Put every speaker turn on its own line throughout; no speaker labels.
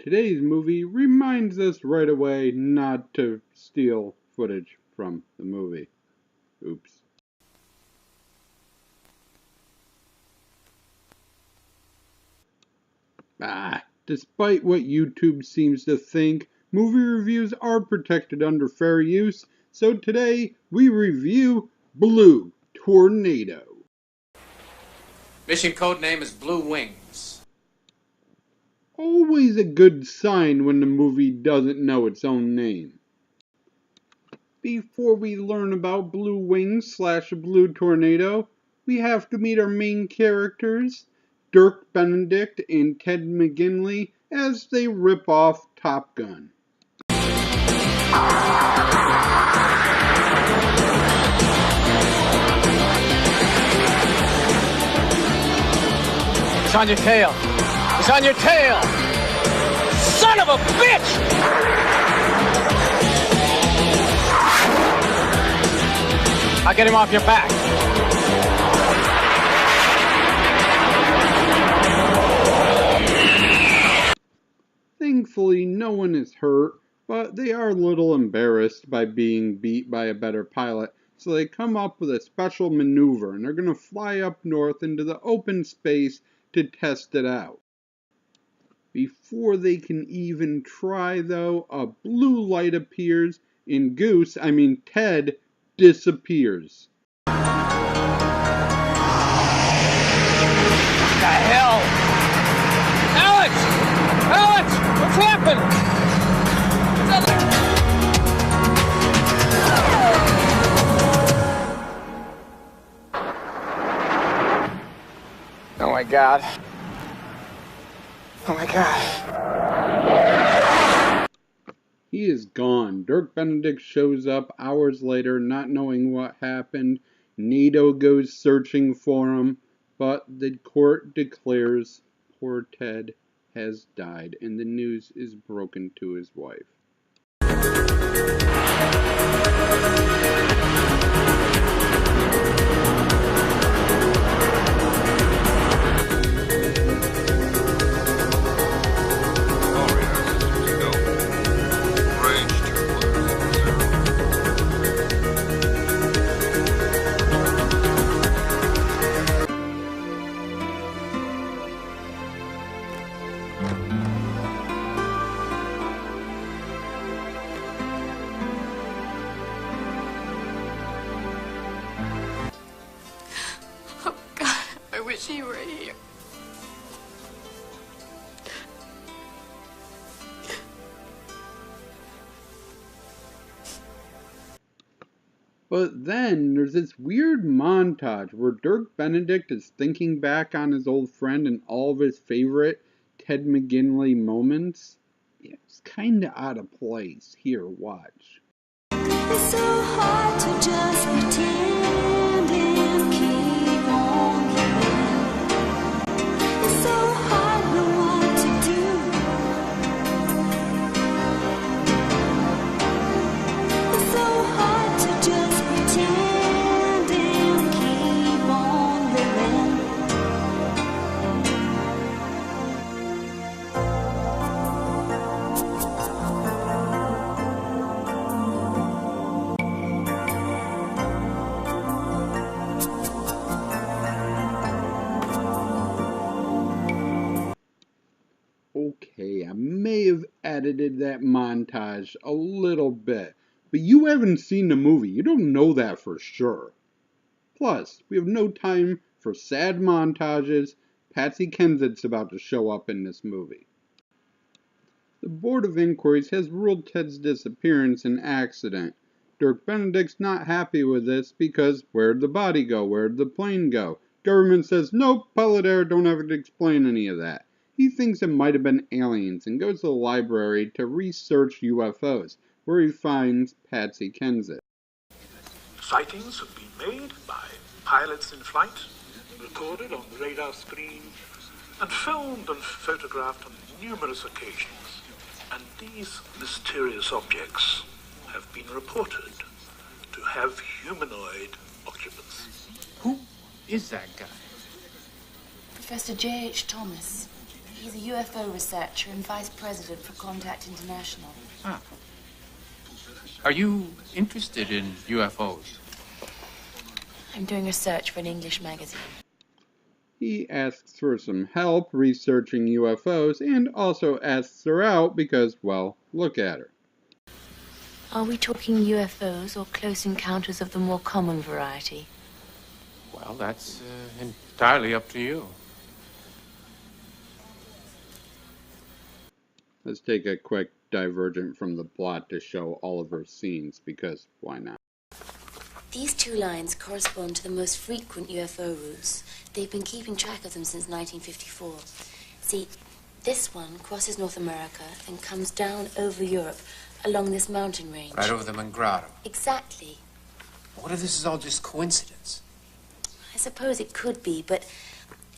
Today's movie reminds us right away not to steal footage from the movie. Oops. Despite what YouTube seems to think, movie reviews are protected under fair use, so today we review Blue Tornado.
Mission code name is Blue Wings.
Always a good sign when the movie doesn't know its own name. Before we learn about Blue Wings / Blue Tornado, we have to meet our main characters, Dirk Benedict and Ted McGinley, as they rip off Top Gun.
It's on your tail. It's on your tail! Son of a bitch! I'll get him off your back.
Thankfully, no one is hurt, but they are a little embarrassed by being beat by a better pilot, so they come up with a special maneuver, and they're going to fly up north into the open space to test it out. Before they can even try, though, a blue light appears, and Ted, disappears.
What the hell? Alex! Alex! What's happened? Oh my God. Oh my God.
He is gone. Dirk Benedict shows up hours later, not knowing what happened. NATO goes searching for him, but the court declares poor Ted has died, and the news is broken to his wife.
I wish he were here.
But then there's this weird montage where Dirk Benedict is thinking back on his old friend and all of his favorite Ted McGinley moments. Yeah, it's kinda out of place. Here, watch.
It's so hard to just pretend and keep on giving. It's so hard to know what to do. It's so hard to just pretend and keep on living.
Okay, I may have edited that montage a little bit, but you haven't seen the movie. You don't know that for sure. Plus, we have no time for sad montages. Patsy Kensit's about to show up in this movie. The Board of Inquiries has ruled Ted's disappearance an accident. Dirk Benedict's not happy with this because where'd the body go? Where'd the plane go? Government says, nope, pilot error, don't have to explain any of that. He thinks it might have been aliens and goes to the library to research UFOs, where he finds Patsy Kensit.
Sightings have been made by pilots in flight, recorded on the radar screen, and filmed and photographed on numerous occasions. And these mysterious objects have been reported to have humanoid occupants.
Who is that guy?
Professor J.H. Thomas. He's a UFO researcher and vice president for Contact International.
Ah. Are you interested in UFOs?
I'm doing research for an English magazine.
He asks for some help researching UFOs and also asks her out because, well, look at her.
Are we talking UFOs or close encounters of the more common variety?
Well, that's entirely up to you.
Let's take a quick divergent from the plot to show all of her scenes, because why not?
These two lines correspond to the most frequent UFO routes. They've been keeping track of them since 1954. See, this one crosses North America and comes down over Europe along this mountain range.
Right over the Mangrado.
Exactly.
What if this is all just coincidence?
I suppose it could be, but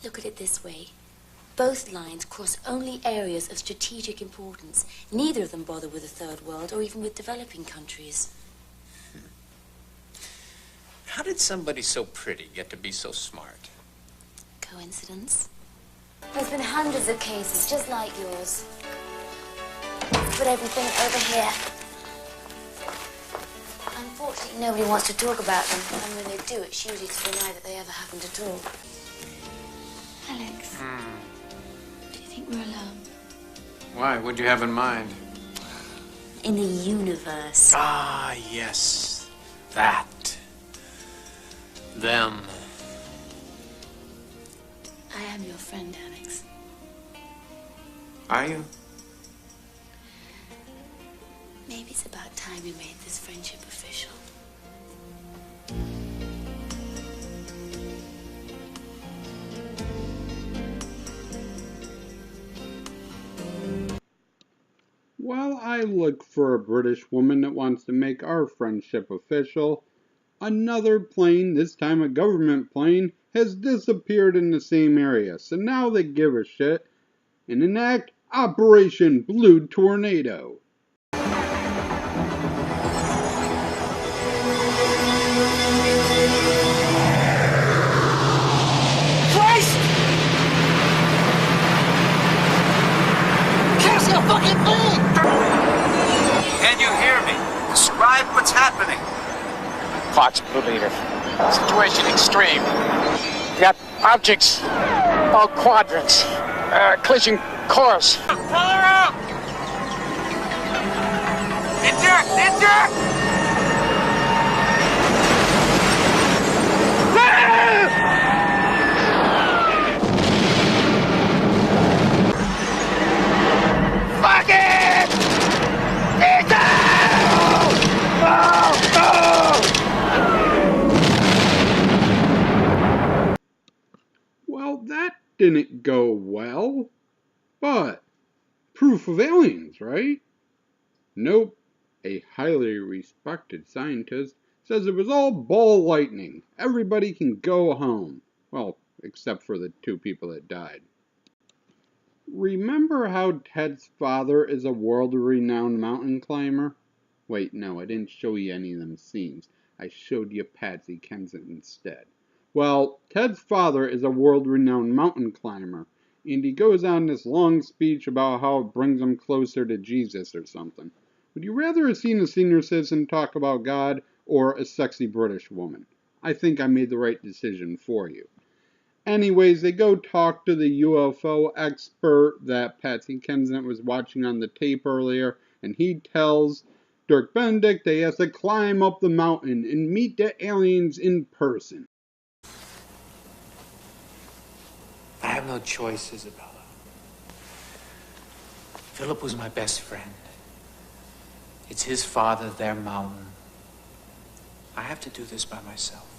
look at it this way. Both lines cross only areas of strategic importance. Neither of them bother with the Third World or even with developing countries.
How did somebody so pretty get to be so smart?
Coincidence? There's been hundreds of cases just like yours. Let's put everything over here. Unfortunately, nobody wants to talk about them. And when they do, it's usually to deny that they ever happened at all. Alex, do you think we're alone?
Why? What'd you have in mind?
In the universe.
Ah, yes. That. Them.
I am your friend, Alex.
Are you?
Maybe it's about time we made this friendship official.
While I look for a British woman that wants to make our friendship official, another plane, this time a government plane, has disappeared in the same area, so now they give a shit and enact Operation Blue Tornado.
Christ! Can't see a fucking thing!
Can you hear me? Describe what's happening.
Fox Blue Leader. Situation extreme. We got objects, all quadrants, collision course.
Pull her out! Eject! Eject!
Fuck it!
Well, that didn't go well, but proof of aliens, right? Nope. A highly respected scientist says it was all ball lightning. Everybody can go home. Well, except for the two people that died. Remember how Ted's father is a world-renowned mountain climber? Wait, no, I didn't show you any of them scenes. I showed you Patsy Kensit instead. Well, Ted's father is a world-renowned mountain climber, and he goes on this long speech about how it brings him closer to Jesus or something. Would you rather have seen a senior citizen talk about God or a sexy British woman? I think I made the right decision for you. Anyways, they go talk to the UFO expert that Patsy Kensit was watching on the tape earlier, and he tells Dirk Benedict they have to climb up the mountain and meet the aliens in person.
I have no choice, Isabella. Philip was my best friend. It's his father, their mountain. I have to do this by myself.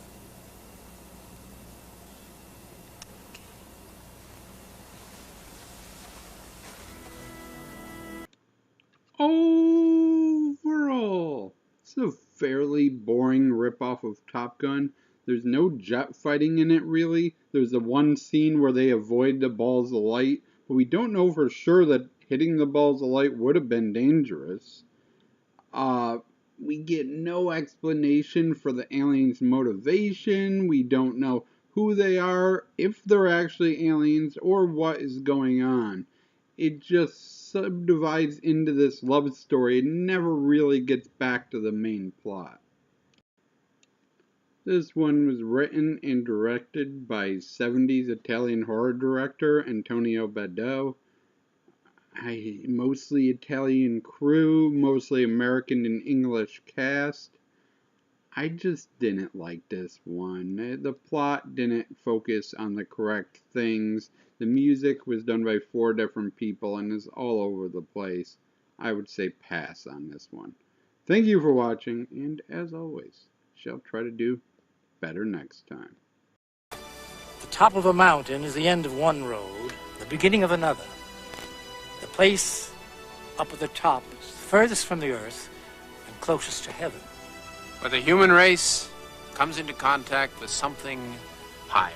Overall, it's a fairly boring ripoff of Top Gun. There's no jet fighting in it, really. There's the one scene where they avoid the balls of light, but we don't know for sure that hitting the balls of light would have been dangerous. We get no explanation for the aliens' motivation. We don't know who they are, if they're actually aliens, or what is going on. it just subdivides into this love story and never really gets back to the main plot. This one was written and directed by 70s Italian horror director Antonio Badò. Mostly Italian crew, mostly American and English cast. I just didn't like this one. The plot didn't focus on the correct things. The music was done by 4 different people and is all over the place. I would say pass on this one. Thank you for watching, and as always, shall try to do better next time.
The top of a mountain is the end of one road, the beginning of another. The place up at the top is furthest from the earth and closest to heaven.
Where the human race comes into contact with something higher.